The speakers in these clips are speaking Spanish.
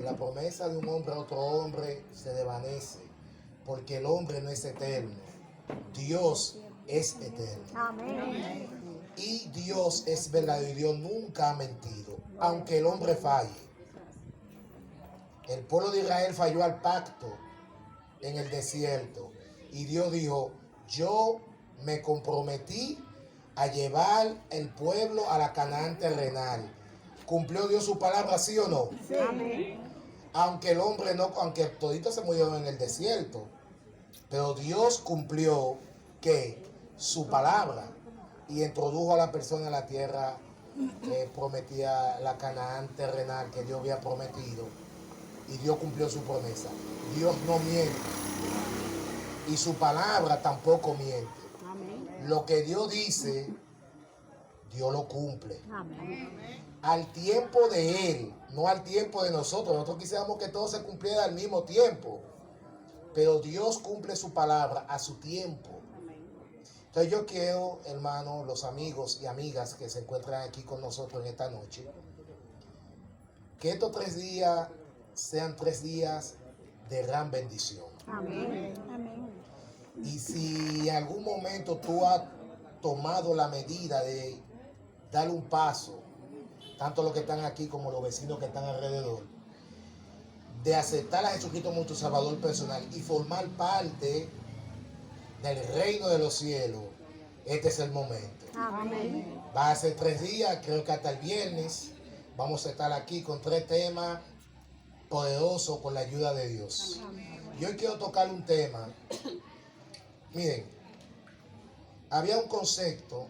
la promesa de un hombre a otro hombre se desvanece, porque el hombre no es eterno. Dios es eterno. Amén. Y Dios es verdadero y Dios nunca ha mentido, aunque el hombre falle. El pueblo de Israel falló al pacto en el desierto y Dios dijo: yo me comprometí a llevar el pueblo a la Canaán terrenal. ¿Cumplió Dios su palabra, sí o no? Sí. Amén. Aunque el hombre no, aunque toditos se murieron en el desierto, pero Dios cumplió que su palabra y introdujo a la persona a la tierra que prometía, la Canaán terrenal que Dios había prometido, y Dios cumplió su promesa. Dios no miente y su palabra tampoco miente. Amén. Lo que Dios dice, Dios lo cumple. Amén. Al tiempo de Él, no al tiempo de nosotros. Nosotros quisiéramos que todo se cumpliera al mismo tiempo, pero Dios cumple su palabra a su tiempo. Entonces yo quiero, hermanos, los amigos y amigas que se encuentran aquí con nosotros en esta noche, que estos 3 días sean 3 días de gran bendición. Amén. Amén. Y si en algún momento tú has tomado la medida de dar un paso, tanto los que están aquí como los vecinos que están alrededor, de aceptar a Jesucristo como tu Salvador personal y formar parte del reino de los cielos, este es el momento. Amén. Va a ser 3 días, creo que hasta el viernes vamos a estar aquí con 3 temas poderosos con la ayuda de Dios. Y hoy quiero tocar un tema. Miren, había un concepto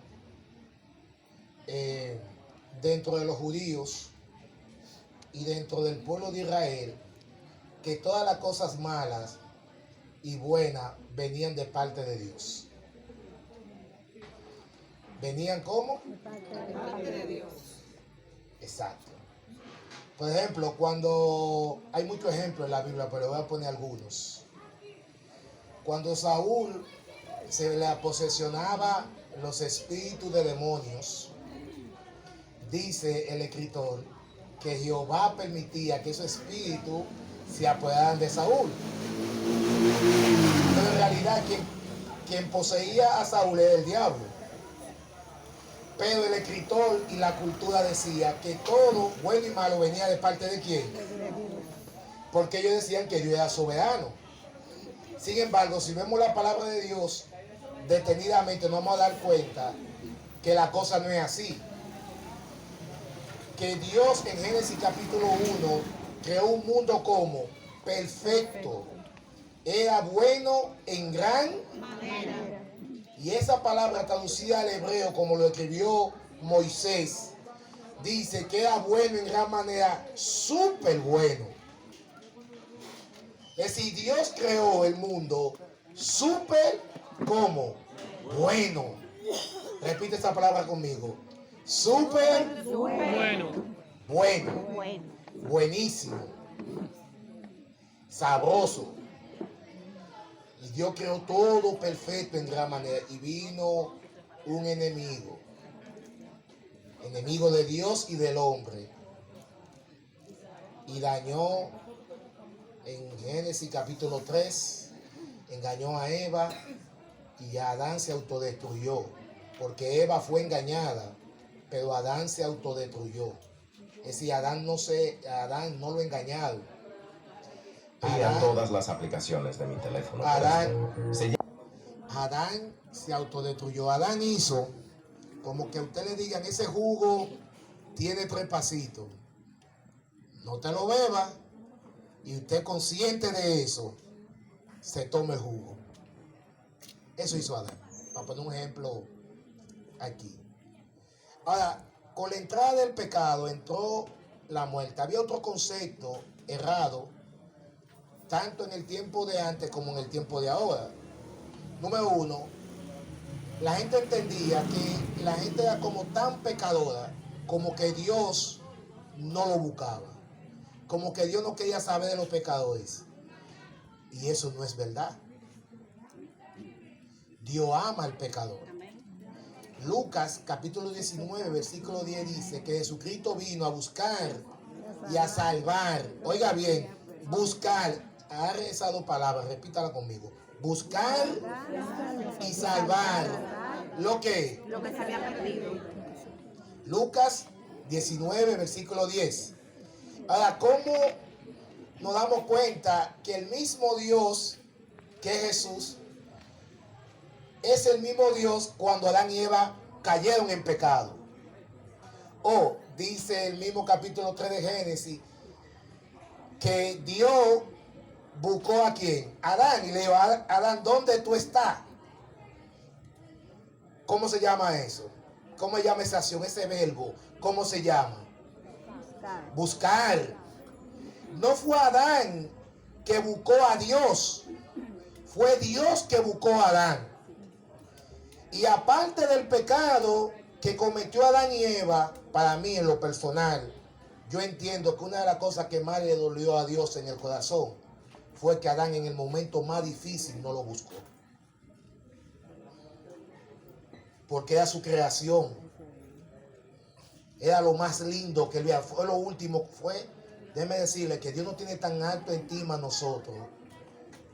dentro de los judíos y dentro del pueblo de Israel, que todas las cosas malas y buenas venían de parte de Dios. ¿Venían cómo? De parte de Dios. Exacto. Por ejemplo, cuando hay muchos ejemplos en la Biblia, pero voy a poner algunos. Cuando Saúl se le posesionaba los espíritus de demonios, dice el escritor que Jehová permitía que esos espíritus se apoderaran de Saúl. Pero en realidad quien poseía a Saúl era el diablo. Pero el escritor y la cultura decía que todo bueno y malo venía de parte de quién. Porque ellos decían que Dios era soberano. Sin embargo, si vemos la palabra de Dios detenidamente, nos vamos a dar cuenta que la cosa no es así. Que Dios en Génesis capítulo 1 creó un mundo como perfecto. Era bueno en gran manera. Y esa palabra traducida al hebreo, como lo escribió Moisés, dice que era bueno en gran manera, súper bueno. Es decir, Dios creó el mundo súper como bueno. Repite esa palabra conmigo. Súper Bueno. bueno. Bueno. Buenísimo. Sabroso. Y Dios creó todo perfecto en gran manera. Y vino un enemigo. Enemigo de Dios y del hombre. Y dañó en Génesis capítulo 3. Engañó a Eva y Adán se autodestruyó. Porque Eva fue engañada, pero Adán se autodestruyó. Es decir, Adán no lo engañaron. Y a todas las aplicaciones de mi teléfono. Adán se autodestruyó. Adán hizo como que a usted le digan: ese jugo tiene 3 pasitos. No te lo beba. Y usted, consciente de eso, se toma el jugo. Eso hizo Adán. Para poner un ejemplo aquí. Ahora, con la entrada del pecado entró la muerte. Había otro concepto errado, tanto en el tiempo de antes como en el tiempo de ahora. Número 1, la gente entendía que la gente era como tan pecadora, como que Dios no lo buscaba, como que Dios no quería saber de los pecadores. Y eso no es verdad. Dios ama al pecador. Lucas capítulo 19 versículo 10 dice que Jesucristo vino a buscar y a salvar. Oiga bien, buscar. Agarre esas dos palabras, repítala conmigo. Buscar y salvar. ¿Lo que? Lo que se había perdido. Lucas 19, versículo 10. Ahora, ¿cómo nos damos cuenta que el mismo Dios que es Jesús es el mismo Dios cuando Adán y Eva cayeron en pecado? O dice el mismo capítulo 3 de Génesis que Dios buscó a quién, Adán, y le dijo: Adán, ¿dónde tú estás? ¿Cómo se llama eso? ¿Cómo se llama esa acción, ese verbo? ¿Cómo se llama? Buscar. No fue Adán que buscó a Dios, fue Dios que buscó a Adán. Y aparte del pecado que cometió Adán y Eva, para mí en lo personal, yo entiendo que una de las cosas que más le dolió a Dios en el corazón fue que Adán en el momento más difícil no lo buscó. Porque era su creación. Era lo más lindo que él veía. Fue lo último. Déjeme decirle que Dios no tiene tan alto estima a nosotros,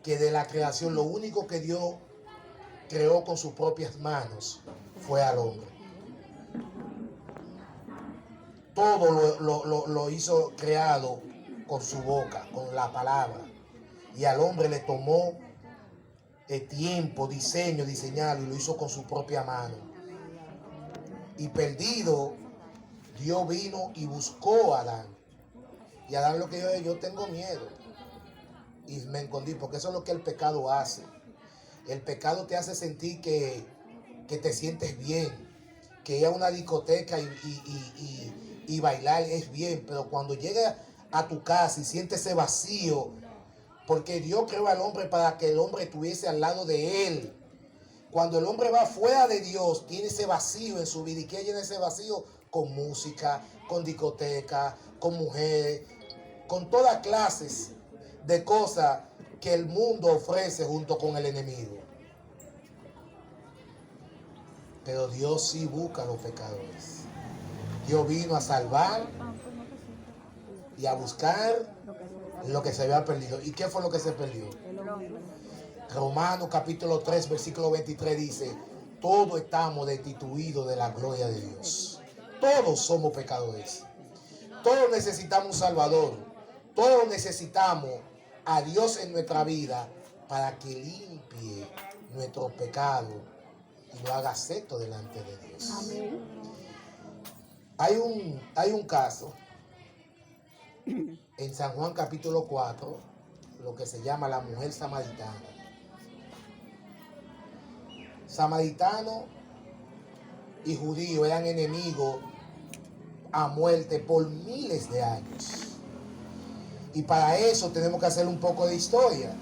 que de la creación lo único que Dios creó con sus propias manos fue al hombre. Todo lo hizo creado con su boca, con la palabra. Y al hombre le tomó el tiempo, diseñarlo, y lo hizo con su propia mano. Y perdido, Dios vino y buscó a Adán. Y Adán lo que yo tengo miedo. Y me escondí, porque eso es lo que el pecado hace. El pecado te hace sentir que te sientes bien, que ir a una discoteca y bailar es bien, pero cuando llegas a tu casa y sientes ese vacío, porque Dios creó al hombre para que el hombre estuviese al lado de él. Cuando el hombre va fuera de Dios, tiene ese vacío en su vida. ¿Y qué llena ese vacío? Con música, con discoteca, con mujeres, con todas clases de cosas que el mundo ofrece junto con el enemigo. Pero Dios sí busca a los pecadores. Dios vino a salvar y a buscar lo que se había perdido. ¿Y qué fue lo que se perdió? Romanos capítulo 3, versículo 23 dice: todos estamos destituidos de la gloria de Dios. Todos somos pecadores. Todos necesitamos un Salvador. Todos necesitamos a Dios en nuestra vida para que limpie nuestro pecado y lo haga acepto delante de Dios. Amén. Hay un caso en San Juan capítulo 4, lo que se llama la mujer samaritana. Samaritano y judío eran enemigos a muerte por miles de años. Y para eso tenemos que hacer un poco de historia.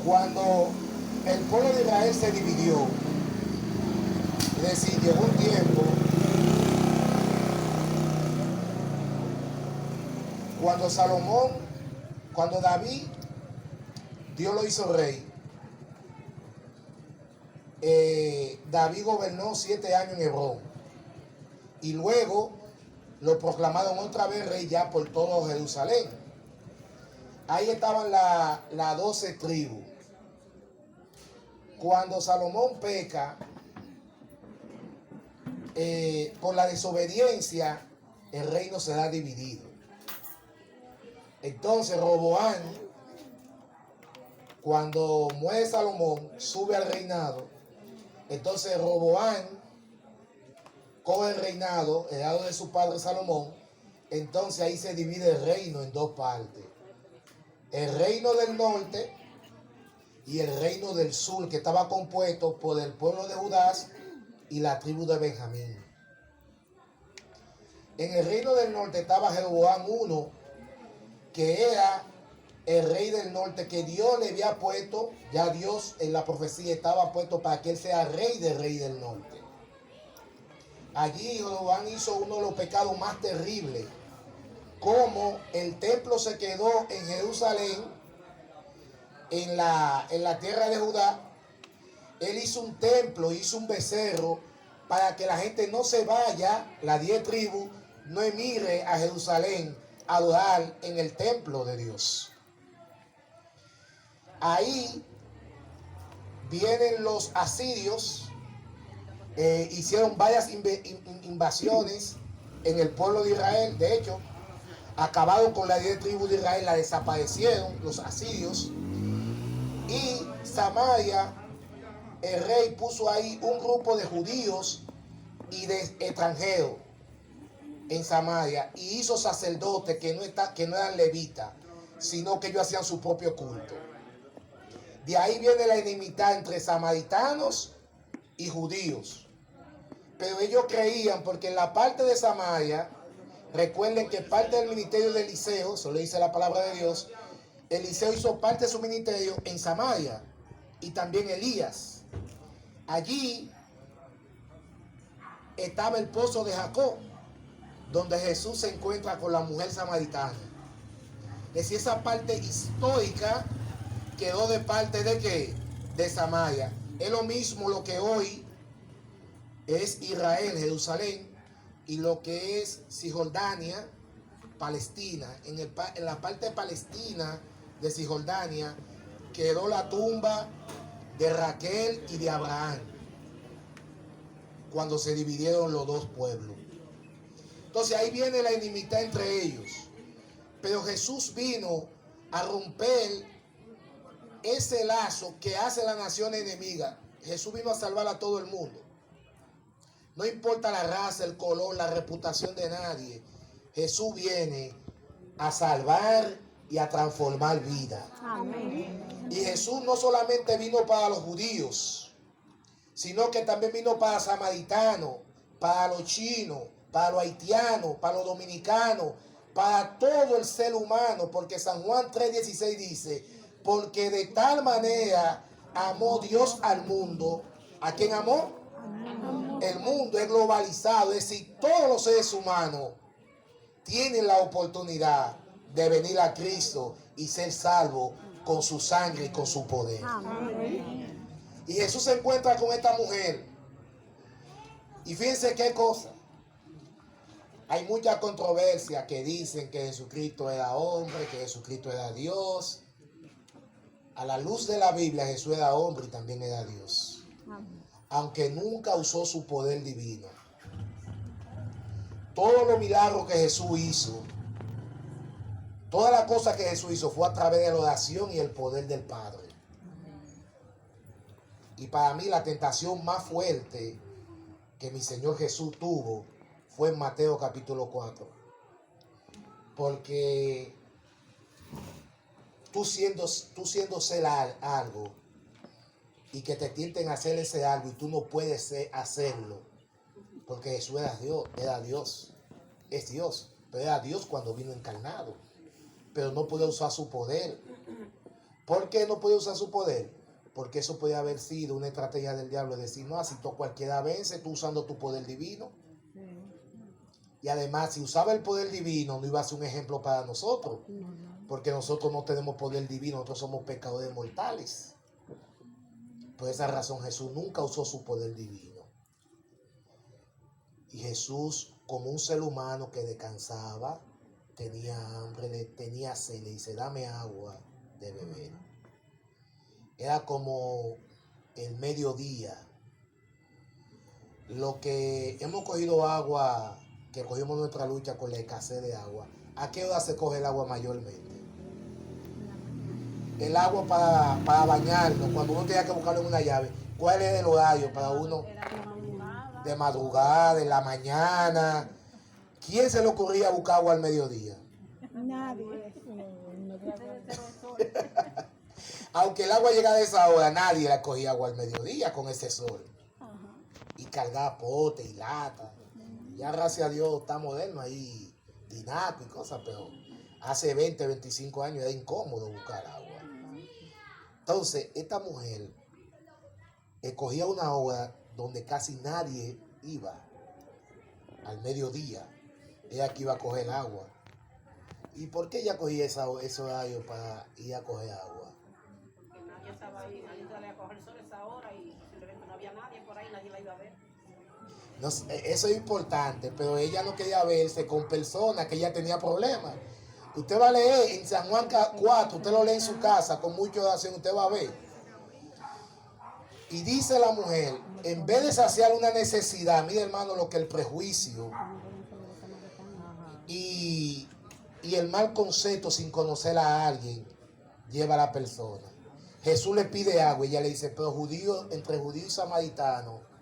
Cuando el pueblo de Israel se dividió, es decir, llegó un tiempo cuando David, Dios lo hizo rey. David gobernó 7 años en Hebrón y luego lo proclamaron otra vez rey ya por todo Jerusalén. Ahí estaban las 12 tribus. Cuando Salomón peca por la desobediencia, el reino será dividido. Entonces Roboán, cuando muere Salomón, sube al reinado. Entonces Roboán coge el reinado, el lado de su padre Salomón. Entonces ahí se divide el reino en dos partes: el reino del norte y el reino del sur, que estaba compuesto por el pueblo de Judá y la tribu de Benjamín. En el reino del norte estaba Jeroboam I, que era el rey del norte, que Dios le había puesto, ya Dios en la profecía estaba puesto para que él sea rey del norte. Allí Jeroboam hizo uno de los pecados más terribles, como el templo se quedó en Jerusalén, en la tierra de Judá. Él hizo un templo, hizo un becerro para que la gente no se vaya, las 10 tribus, no emigre a Jerusalén a adorar en el templo de Dios. Ahí vienen los asirios, hicieron varias invasiones en el pueblo de Israel. De hecho, acabaron con la 10 tribus de Israel, la desaparecieron los asirios. Y Samaria, el rey puso ahí un grupo de judíos y de extranjeros en Samaria, y hizo sacerdotes que no eran levitas, sino que ellos hacían su propio culto. De ahí viene la enemistad entre samaritanos y judíos. Pero ellos creían, porque en la parte de Samaria, recuerden que parte del ministerio de Eliseo, eso lo dice la palabra de Dios, Eliseo hizo parte de su ministerio en Samaria, y también Elías. Allí estaba el pozo de Jacob, donde Jesús se encuentra con la mujer samaritana. Es decir, esa parte histórica quedó de parte de ¿qué? De Samaria. Es lo mismo lo que hoy es Israel, Jerusalén, y lo que es Cisjordania, Palestina. En la parte de Palestina de Cisjordania quedó la tumba de Raquel y de Abraham cuando se dividieron los dos pueblos. Entonces ahí viene la enemistad entre ellos. Pero Jesús vino a romper ese lazo que hace la nación enemiga. Jesús vino a salvar a todo el mundo. No importa la raza, el color, la reputación de nadie. Jesús viene a salvar y a transformar vida. Amén. Y Jesús no solamente vino para los judíos, sino que también vino para los samaritanos, para los chinos, para los haitianos, para los dominicanos, para todo el ser humano, porque San Juan 3:16 dice, porque de tal manera amó Dios al mundo. ¿A quién amó? El mundo es globalizado, es decir, todos los seres humanos tienen la oportunidad de venir a Cristo y ser salvos con su sangre y con su poder. Amén. Y Jesús se encuentra con esta mujer. Y fíjense qué cosa. Hay mucha controversia que dicen que Jesucristo era hombre, que Jesucristo era Dios. A la luz de la Biblia, Jesús era hombre y también era Dios. Aunque nunca usó su poder divino. Todos los milagros que Jesús hizo, todas las cosas que Jesús hizo fue a través de la oración y el poder del Padre. Y para mí la tentación más fuerte que mi Señor Jesús tuvo fue en Mateo capítulo 4. Porque tú siendo ser algo y que te tienten a hacer ese algo y tú no puedes hacerlo, porque Jesús era Dios, es Dios, pero era Dios cuando vino encarnado, pero no podía usar su poder. ¿Por qué no podía usar su poder? Porque eso podía haber sido una estrategia del diablo, de decir, no, así cualquiera vence, tú usando tu poder divino. Y además, si usaba el poder divino, no iba a ser un ejemplo para nosotros, porque nosotros no tenemos poder divino, nosotros somos pecadores mortales. Por esa razón Jesús nunca usó su poder divino. Y Jesús, como un ser humano que descansaba, tenía hambre, tenía sed, le dice, dame agua de beber. Era como el mediodía. Lo que hemos cogido agua, que cogimos nuestra lucha con la escasez de agua. ¿A qué hora se coge el agua mayormente? El agua para bañarnos, cuando uno tenía que buscarlo en una llave. ¿Cuál es el horario para uno? De madrugada, de la mañana. ¿Quién se le ocurría buscar agua al mediodía? Nadie. Aunque el agua llegara a esa hora, nadie le cogía agua al mediodía con ese sol. Y cargaba pote y lata. Ya gracias a Dios está moderno ahí, tinaco y cosas, pero hace 20, 25 años era incómodo buscar agua. Entonces, esta mujer escogía una hora donde casi nadie iba, al mediodía. Ella que iba a coger agua. ¿Y por qué ella cogía ese horario para ir a coger agua? Porque nadie estaba ahí, nadie salía a coger sol esa hora y simplemente no había nadie por ahí, nadie la iba a ver. No sé, eso es importante, pero ella no quería verse con personas que ella tenía problemas. Usted va a leer en San Juan 4, usted lo lee en su casa con mucha oración, usted va a ver. Y dice la mujer, en vez de saciar una necesidad, mire hermano lo que el prejuicio y el mal concepto sin conocer a alguien lleva a la persona. Jesús le pide agua y ella le dice, pero judío, entre judío y samaritano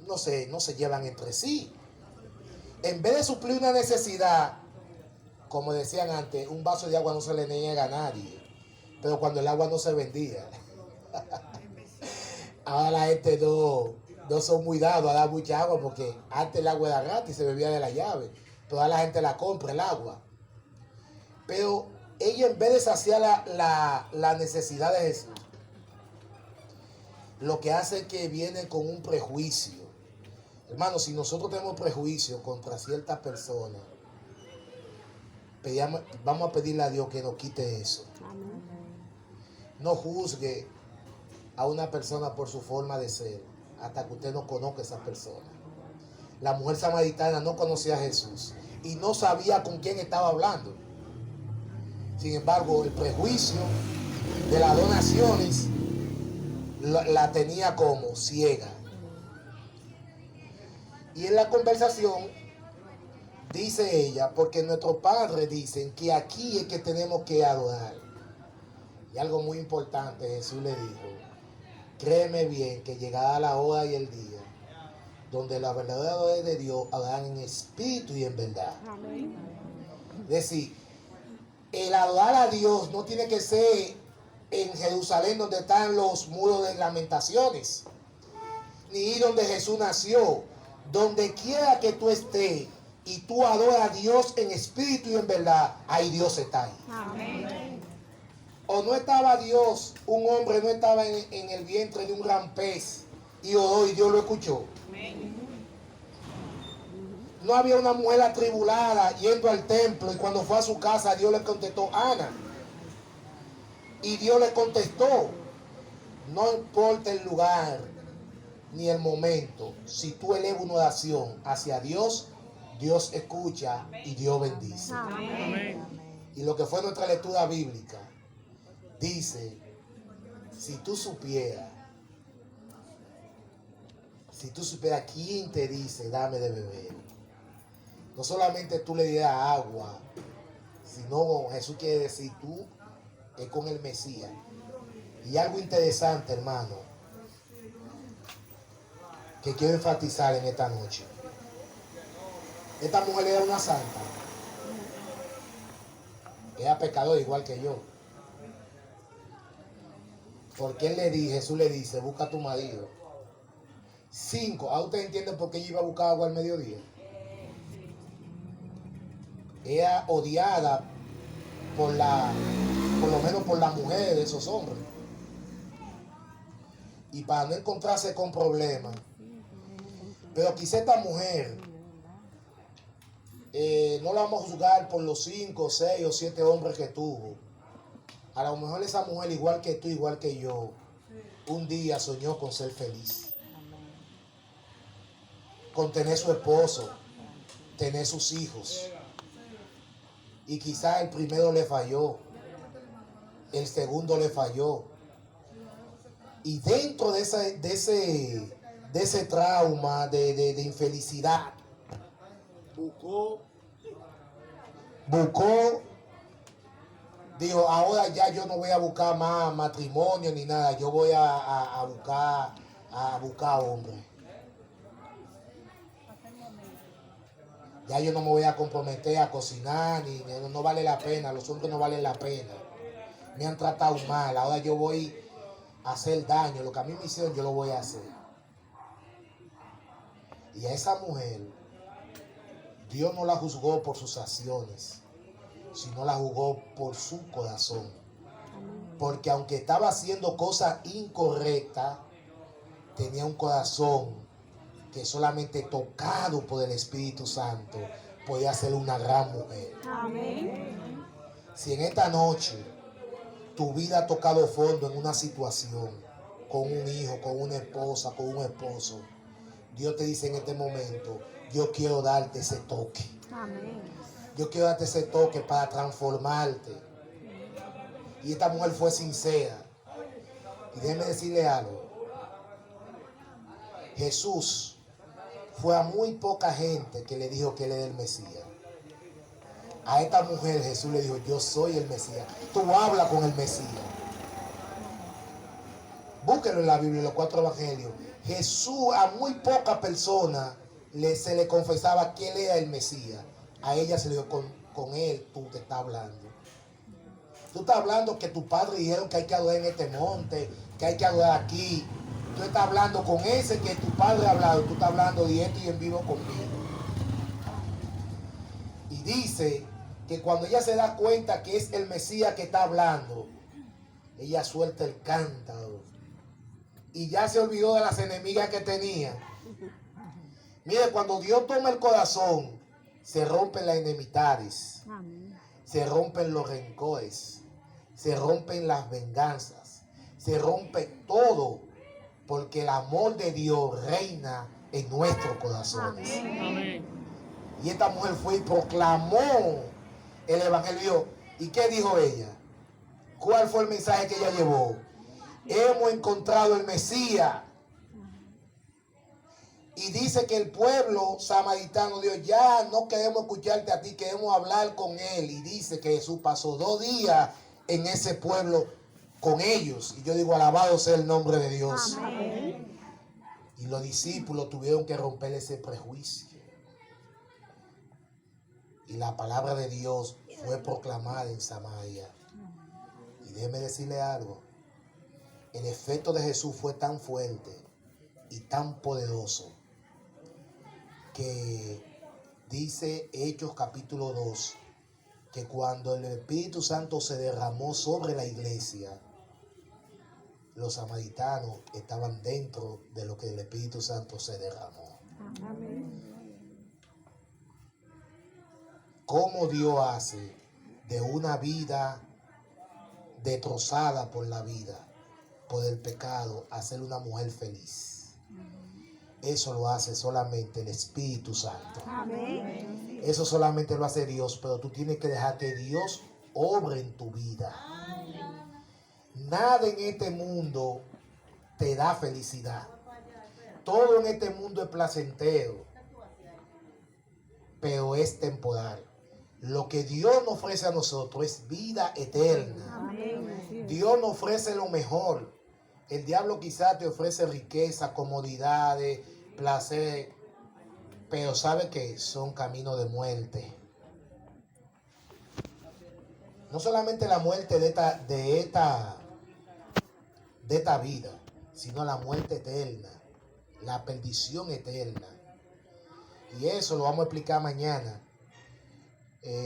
no se llevan entre sí. En vez de suplir una necesidad, como decían antes, un vaso de agua no se le niega a nadie, pero cuando el agua no se vendía. Ahora la gente no son muy dados a dar mucha agua, porque antes el agua era gratis, se bebía de la llave, pero ahora la gente la compra el agua. Pero ella, en vez de saciar la necesidad de Jesús, lo que hace es que viene con un prejuicio. Hermano, si nosotros tenemos prejuicio contra ciertas personas, vamos a pedirle a Dios que nos quite eso. No juzgue a una persona por su forma de ser hasta que usted no conozca a esa persona. La mujer samaritana no conocía a Jesús y no sabía con quién estaba hablando. Sin embargo, el prejuicio de las donaciones la tenía como ciega. Y en la conversación dice ella, porque nuestros padres dicen que aquí es que tenemos que adorar. Y algo muy importante, Jesús le dijo, créeme bien que llegará la hora y el día donde los verdaderos de Dios adorarán en espíritu y en verdad. Amén. Es decir, el adorar a Dios no tiene que ser en Jerusalén donde están los muros de lamentaciones, ni ir donde Jesús nació. Donde quiera que tú estés y tú adoras a Dios en espíritu y en verdad, ahí Dios está ahí. Amén. O no estaba Dios, un hombre no estaba en el vientre de un gran pez y oró y Dios lo escuchó. Amén. No había una mujer atribulada yendo al templo y cuando fue a su casa Dios le contestó, Ana. Y Dios le contestó, no importa el lugar ni el momento, si tú elevas una oración hacia Dios, Dios escucha y Dios bendice. Amén. Y lo que fue nuestra lectura bíblica dice, si tú supieras quién te dice dame de beber, no solamente tú le dirás agua, sino Jesús quiere decir tú es con el Mesías. Y algo interesante, hermano, que quiero enfatizar en esta noche. Esta mujer era una santa. Era pecador igual que yo. Porque Jesús le dice, busca a tu marido. 5, ¿a usted entiende por qué ella iba a buscar agua al mediodía? Era odiada por lo menos por las mujeres de esos hombres. Y para no encontrarse con problemas. Pero quizá esta mujer, no la vamos a juzgar por los 5, 6 o 7 hombres que tuvo. A lo mejor esa mujer, igual que tú, igual que yo, un día soñó con ser feliz. Con tener su esposo, tener sus hijos. Y quizá el primero le falló, el segundo le falló. Y dentro de ese trauma de infelicidad, buscó, dijo, ahora ya yo no voy a buscar más matrimonio ni nada, yo voy a buscar hombres. Ya yo no me voy a comprometer a cocinar, no vale la pena, los hombres no valen la pena. Me han tratado mal, ahora yo voy a hacer daño, lo que a mí me hicieron yo lo voy a hacer. Y a esa mujer, Dios no la juzgó por sus acciones, sino la juzgó por su corazón. Porque aunque estaba haciendo cosas incorrectas, tenía un corazón que solamente tocado por el Espíritu Santo podía ser una gran mujer. Amén. Si en esta noche tu vida ha tocado fondo en una situación con un hijo, con una esposa, con un esposo, Dios te dice en este momento, yo quiero darte ese toque. Amén. Yo quiero darte ese toque para transformarte. Y esta mujer fue sincera. Y déjeme decirle algo. Jesús fue a muy poca gente que le dijo que él era el Mesías. A esta mujer Jesús le dijo, yo soy el Mesías. Tú hablas con el Mesías. Búsquelo en la Biblia, en los 4 evangelios. Jesús a muy pocas personas se le confesaba que él era el Mesías. A ella se le dijo, con él tú te estás hablando. Tú estás hablando que tus padres dijeron que hay que adorar en este monte, que hay que adorar aquí. Tú estás hablando con ese que tu padre ha hablado. Tú estás hablando directo y en vivo conmigo. Y dice que cuando ella se da cuenta que es el Mesías que está hablando, ella suelta el cántaro. Y ya se olvidó de las enemigas que tenía. Mire, cuando Dios toma el corazón, se rompen las enemistades. Amén. Se rompen los rencores. Se rompen las venganzas. Se rompe todo. Porque el amor de Dios reina en nuestros corazones. Amén. Y esta mujer fue y proclamó el evangelio. ¿Y qué dijo ella? ¿Cuál fue el mensaje que ella llevó? Hemos encontrado el Mesías. Y dice que el pueblo samaritano dijo, ya no queremos escucharte a ti, queremos hablar con él. Y dice que Jesús pasó 2 días en ese pueblo con ellos. Y yo digo, alabado sea el nombre de Dios. Amén. Y los discípulos tuvieron que romper ese prejuicio. Y la palabra de Dios fue proclamada en Samaria. Y déjeme decirle algo. El efecto de Jesús fue tan fuerte y tan poderoso que dice Hechos capítulo 2 que cuando el Espíritu Santo se derramó sobre la iglesia, los samaritanos estaban dentro de lo que el Espíritu Santo se derramó. Amén. ¿Cómo Dios hace de una vida destrozada por la vida, por el pecado, hacer una mujer feliz? Eso lo hace solamente el Espíritu Santo. Amén. Eso solamente lo hace Dios, pero tú tienes que dejar que Dios obre en tu vida. Nada en este mundo te da felicidad. Todo en este mundo es placentero, pero es temporal. Lo que Dios nos ofrece a nosotros es vida eterna. Amén. Dios nos ofrece lo mejor. El diablo quizás te ofrece riqueza, comodidades, placer, pero sabe que son caminos de muerte. No solamente la muerte de esta vida, sino la muerte eterna, la perdición eterna. Y eso lo vamos a explicar mañana.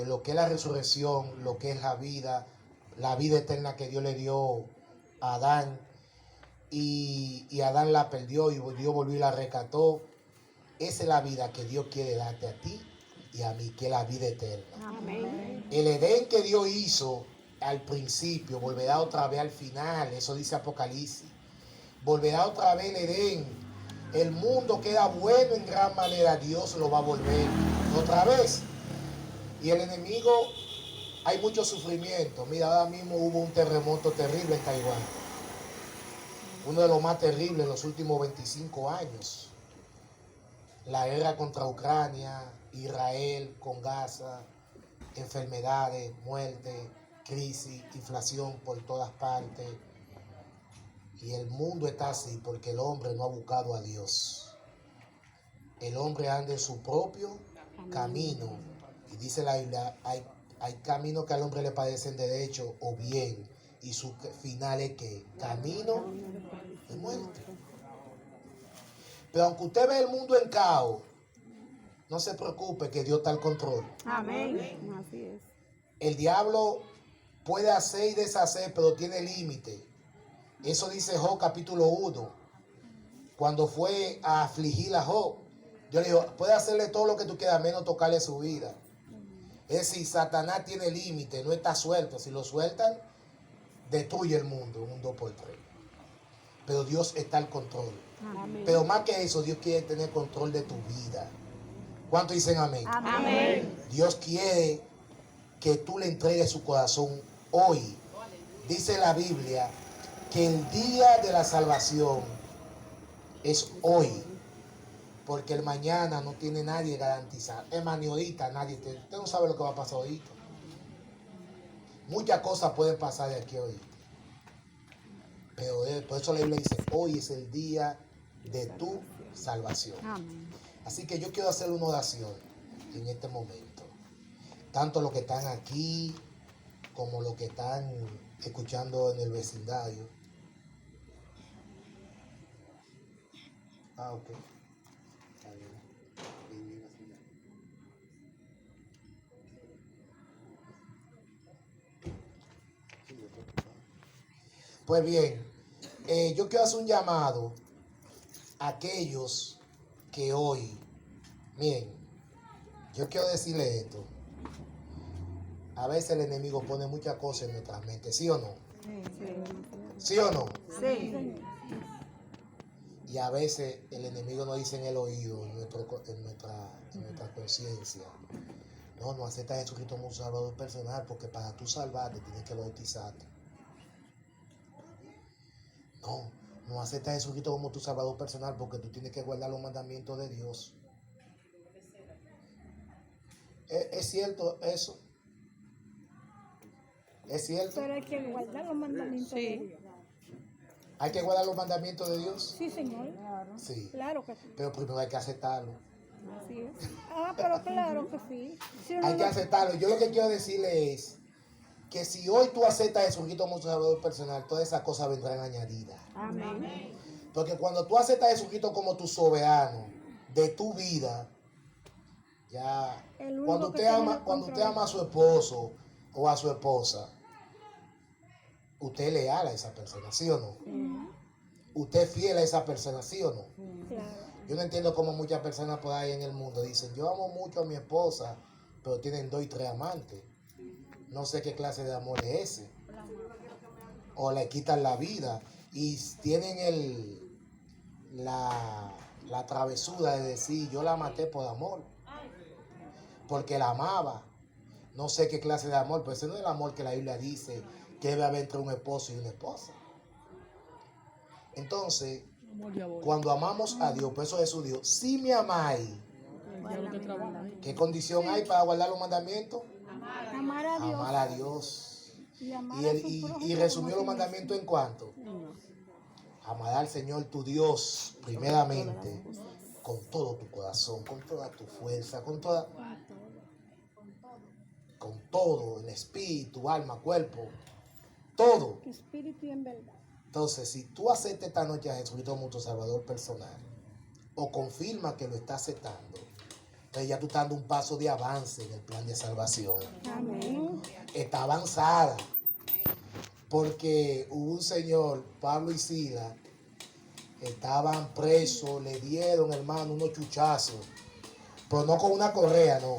Lo que es la resurrección, lo que es la vida eterna que Dios le dio a Adán. Y Adán la perdió y Dios volvió y la rescató. Esa es la vida que Dios quiere darte a ti y a mí, que es la vida eterna. Amén. El Edén que Dios hizo al principio volverá otra vez al final. Eso dice Apocalipsis. Volverá otra vez el Edén. El mundo queda bueno en gran manera. Dios lo va a volver otra vez. Y el enemigo, hay mucho sufrimiento. Mira, ahora mismo hubo un terremoto terrible en Taiwán. Uno de los más terribles en los últimos 25 años. La guerra contra Ucrania, Israel con Gaza, enfermedades, muerte, crisis, inflación por todas partes. Y el mundo está así porque el hombre no ha buscado a Dios. El hombre anda en su propio camino. Y dice la Biblia, hay caminos que al hombre le parecen derecho o bien. Y su final es que camino de muerte. Pero aunque usted ve el mundo en caos, no se preocupe que Dios está al control. Amén. Así es. El diablo puede hacer y deshacer, pero tiene límite. Eso dice Job capítulo 1. Cuando fue a afligir a Job, Dios le dijo, puede hacerle todo lo que tú quieras, menos tocarle su vida. Es decir, Satanás tiene límite, no está suelto. Si lo sueltan, destruye el mundo, un 2x3. pero Dios está al control. Amén. Pero más que eso, Dios quiere tener control de tu vida. ¿Cuántos dicen amén? Amén. Dios quiere que tú le entregues su corazón hoy. Dice la Biblia que el día de la salvación es hoy, porque el mañana no tiene nadie garantizado. Es más, ni ahorita nadie usted no sabe lo que va a pasar ahorita. Muchas cosas pueden pasar de aquí a ahorita. Pero por eso la Biblia dice, hoy es el día de tu salvación. Amén. Así que yo quiero hacer una oración en este momento. Tanto los que están aquí como los que están escuchando en el vecindario. Ok. Está bien. Bien, así ya. Sí, yo estoy ocupado. Pues bien, yo quiero hacer un llamado a aquellos que hoy, miren, yo quiero decirle esto. A veces el enemigo pone muchas cosas en nuestra mente, ¿sí o no? ¿Sí o no? Sí. Y a veces el enemigo nos dice en el oído, en nuestra conciencia, no acepta a Jesucristo como un salvador personal, porque para tú salvarte tienes que bautizarte. No acepta a Jesucristo como tu salvador personal, porque tú tienes que guardar los mandamientos de Dios. ¿Es cierto eso? ¿Es cierto? Pero hay que guardar los mandamientos de Dios. ¿Hay que guardar los mandamientos de Dios? Sí, señor. Sí. Claro que sí. Pero primero hay que aceptarlo. Así es. Pero claro que sí. Si uno Hay que no- aceptarlo. Yo lo que quiero decirle es que si hoy tú aceptas a Jesucristo como tu salvador personal, todas esas cosas vendrán añadidas. Amén. Porque cuando tú aceptas a Jesucristo como tu soberano de tu vida, ya El único cuando que usted tiene ama, el cuando usted control. ama a su esposo o a su esposa, usted es leal a esa persona, ¿sí o no? Usted es fiel a esa persona, ¿sí o no? Claro. Yo no entiendo cómo muchas personas por ahí en el mundo dicen, yo amo mucho a mi esposa, pero tienen 2 y 3 amantes. No sé qué clase de amor es ese. O le quitan la vida y tienen la travesura de decir, yo la maté por amor, porque la amaba. No sé qué clase de amor, pero ese no es el amor que la Biblia dice que debe haber entre un esposo y una esposa. Entonces, cuando amamos a Dios, por eso Jesús dijo, si me amáis, ¿qué condición hay para guardar los mandamientos? Amar a Dios. Amar a Dios. Y amar Y, a él- su y- prójimo y resumió como los a ti mandamientos en cuánto. Amar al Señor tu Dios primeramente con todo tu corazón, con toda tu fuerza, con todo, el espíritu, alma, cuerpo, todo. mismo. Espíritu y en verdad. Entonces, si tú aceptas esta noche a Jesucristo como tu Salvador personal, o confirma que lo estás aceptando, entonces ya tú estás dando un paso de avance en el plan de salvación. Amén. Está avanzada. Porque hubo un señor, Pablo y Sila, estaban presos, le dieron, hermano, unos chuchazos, pero no con una correa, no,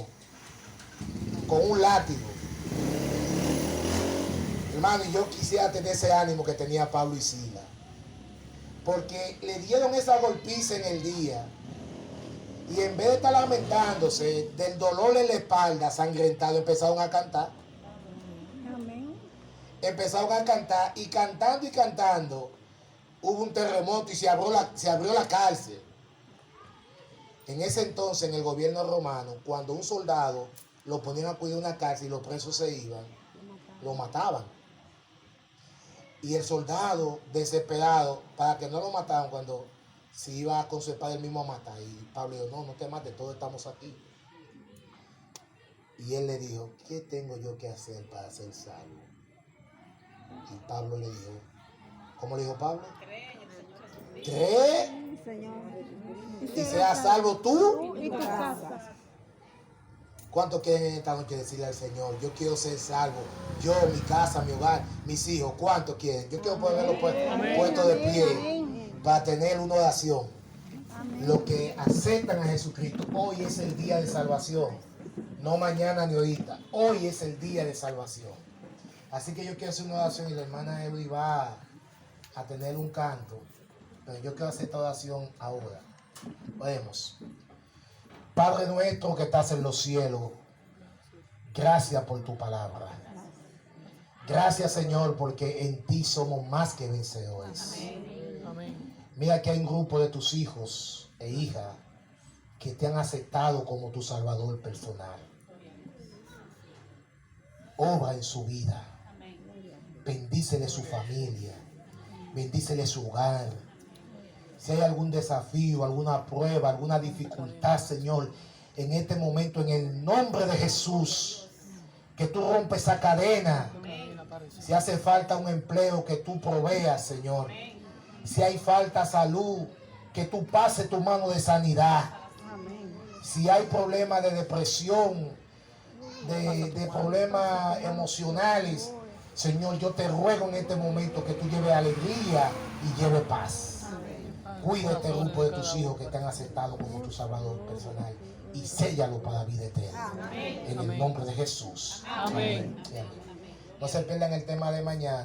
con un látigo. Hermano, y yo quisiera tener ese ánimo que tenía Pablo y Sila, porque le dieron esa golpiza en el día, y en vez de estar lamentándose del dolor en la espalda, sangrentado, empezaron a cantar. Amén. Empezaron a cantar, y cantando, hubo un terremoto y se abrió la cárcel. En ese entonces, en el gobierno romano, cuando un soldado lo ponían a cuidar una cárcel y los presos se iban, lo mataban. Y el soldado, desesperado, para que no lo mataran, cuando se iba con su espada él mismo a matar. Y Pablo dijo, no te mates, todos estamos aquí. Y él le dijo, ¿qué tengo yo que hacer para ser salvo? Y Pablo le dijo, ¿cómo le dijo Pablo? Cree Señor. y seas salvo tú. Y tu casa. ¿Cuánto quieren esta noche decirle al Señor? Yo quiero ser salvo. Yo, mi casa, mi hogar, mis hijos. ¿Cuánto quieren? Yo quiero ponerlo puesto de pie para tener una oración. Los que aceptan a Jesucristo, hoy es el día de salvación. No mañana ni ahorita. Hoy es el día de salvación. Así que yo quiero hacer una oración y la hermana Evelyn va a tener un canto Pero yo quiero hacer esta oración ahora. Oremos. Padre nuestro que estás en los cielos, gracias por tu palabra. Gracias, Señor, porque en ti somos más que vencedores. Mira que hay un grupo de tus hijos e hijas que te han aceptado como tu Salvador personal. Obra en su vida. Bendícele su familia. Bendícele su hogar. Si hay algún desafío, alguna prueba, alguna dificultad, Señor, en este momento, en el nombre de Jesús, que tú rompes esa cadena. Si hace falta un empleo, que tú proveas, Señor. Si hay falta de salud, que tú pases tu mano de sanidad. Si hay problemas de depresión, de problemas emocionales, Señor, yo te ruego en este momento que tú lleves alegría y lleves paz. Cuida este grupo de tus hijos que te han aceptado como tu Salvador personal y séllalo para la vida eterna. En el nombre de Jesús. Amén. No se pierdan el tema de mañana.